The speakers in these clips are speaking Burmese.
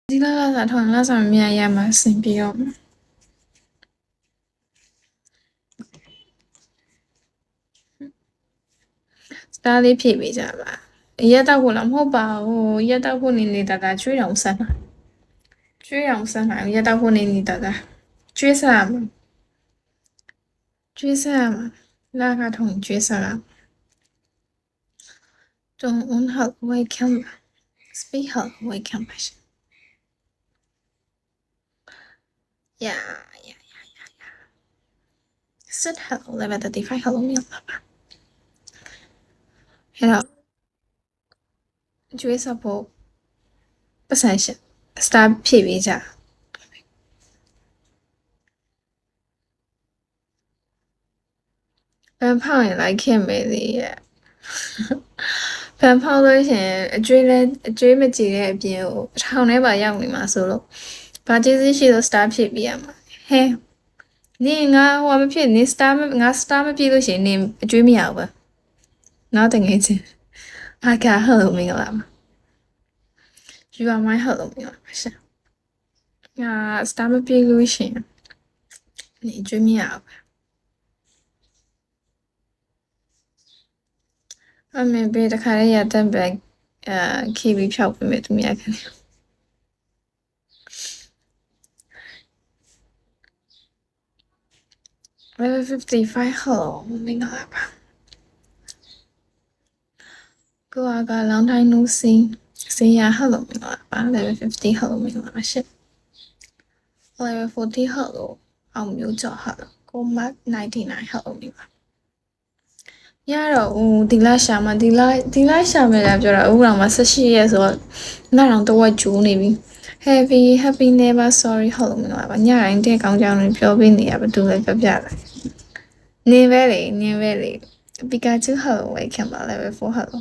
ဒီလာထောင်လာဆောင်မြန်ရမှာဆင်ပြီးတော့စတားလေးဖြည့်ပေးကြပါရက်တော့ဖို့လားမဟုတ်ပါဘူးရက်တော့ဖို့နေတာကျွေးအောင်ဆန်းတာကျွေးအောင်ဆန်းတာရက်တော့ဖို့နေတာကျွေးစားမှာကျွေးစားမှာလာကထုံကျွေးစားdon't own help wait can speak help wait can passion yeah yeah sit help level 35 hello မြောက်ပါအဲ့တော့ကျွေးစားဖို့ပတ်စံရှင်စတားဖြည့်ပေးကြဘန်ဖောက်ရင်လိုက်ခင်မေးသေးရဲ့ဘန်ဖောက်လို့ရှင်အကျွေးမကြည့်တဲ့အပြင်ကိုထောင်ထဲပါရောက်နေမှာဆိုလို့ဘာကျေးဇူးရှိလို့ star ဖြစ်ပြီးရမှာဟဲနင်ငါဟိုမဖြစ်နင် star ငါ star မပြည့်လို့ရှင်နင်အကျွေးမရဘူးပဲနောက်တငယ်ချင်းအခါဟယ်လိုမင်္ဂလာပါ you are my hello မင်္ဂလာပါရှင်ငါ star မပြည့်လို့ရှင်နင်အကျွေးမရဘူးအမေဘေးတခါလေးရတဲ့ဘက်ခီဘီဖြောက်ပေးမယ်သူများခင်level 55 hello မင်္ဂလာပါကိုက long time no see ဆေးရ hello မင်္ဂလာပါ level 50 hello မင်္ဂလာပါရှင် level 40 hello အောင်မျိုးကျော် hello ကိုမတ်99 hello မင်္ဂလာရတော့ဦးဒီလရှာမှာဒီလရှာမယ်လားပြောတာအခုတော့မှ18ရက်ဆိုတော့နောက်တော့တော့ကျူးနေပြီ happy never sorry hello မင်္ဂလာပါညတိုင်းတဲ့ကောင်းကြောင်းတွေပြောပေးနေရဘာတူလဲပြပြတယ်နေပဲလေပီကာချူ hello ဝေခံပါ level 4 hello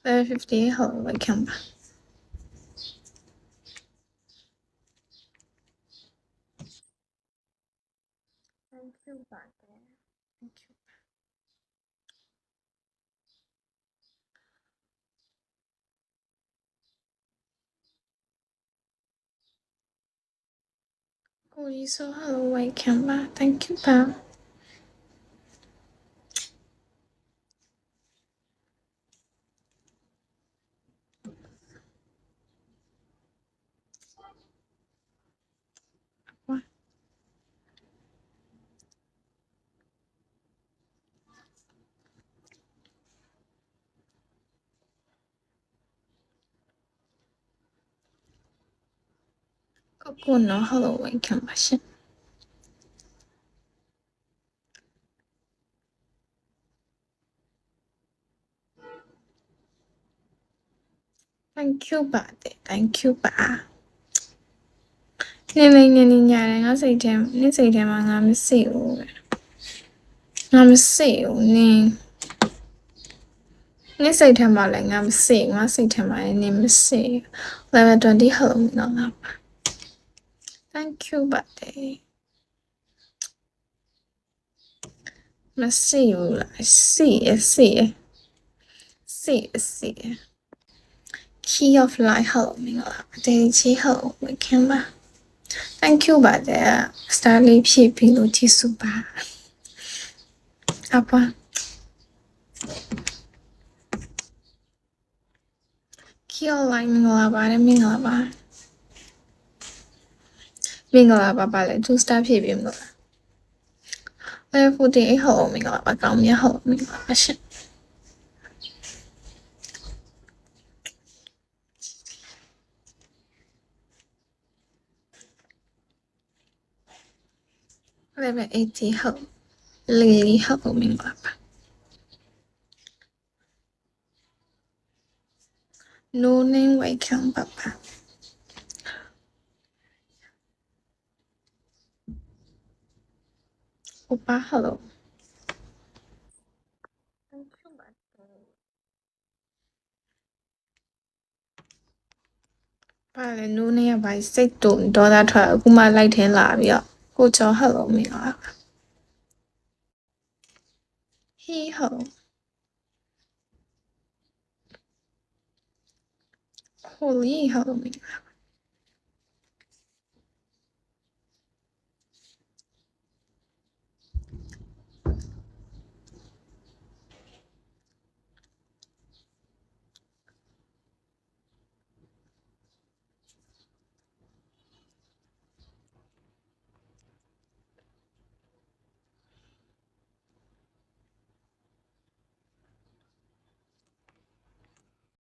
level 50 hello ဝေခံပါThank you ပါတယ် Thank you ကိုကြီးဆို hello ဝေခံပါ Thank you ပါကိုနော် hello ဝေခံပါရှင် Thank you ပါတယ် Thank you ပါနေညာတယ်ငါစိတ်ထဲမှာငါမစိဘူးငါမစိဘူးနင်စိတ်ထဲမှာလည်းငါမစိငါစိတ်ထဲမှာလည်းနင်မစိ level 20 hello မင်္ဂလာပါ Thank you ပါတယ်မစိဘူးလားစိ Key of life hello မင်္ဂလာပါတေချီ hello ဝခင်ပါ Thank you ပါတယ် star လေးဖြည့်ပြီးလို့ကျေးဇူးပါအပါKey of life မင်္ဂလာပါတယ်မင်္ဂလာပါပါလေ2 star ဖြည့်ပြီးမလို့48 hello မင်္ဂလာပါကောင်းမြတ် hello မင်္ဂလာပါရှင်level 80 hello Lily hello မင်္ဂလာပါ No name welcome ပါပါOpa hello Thank you ပါလေ no name ကဘာစိတ်တုံဒေါသထွက်အခုမှလိုက်ထင်းလာပြီးတော့ ကိုကျော် hello မင်္ဂလာပါ he hello ဟိုလီ hello မင်္ဂလာပါ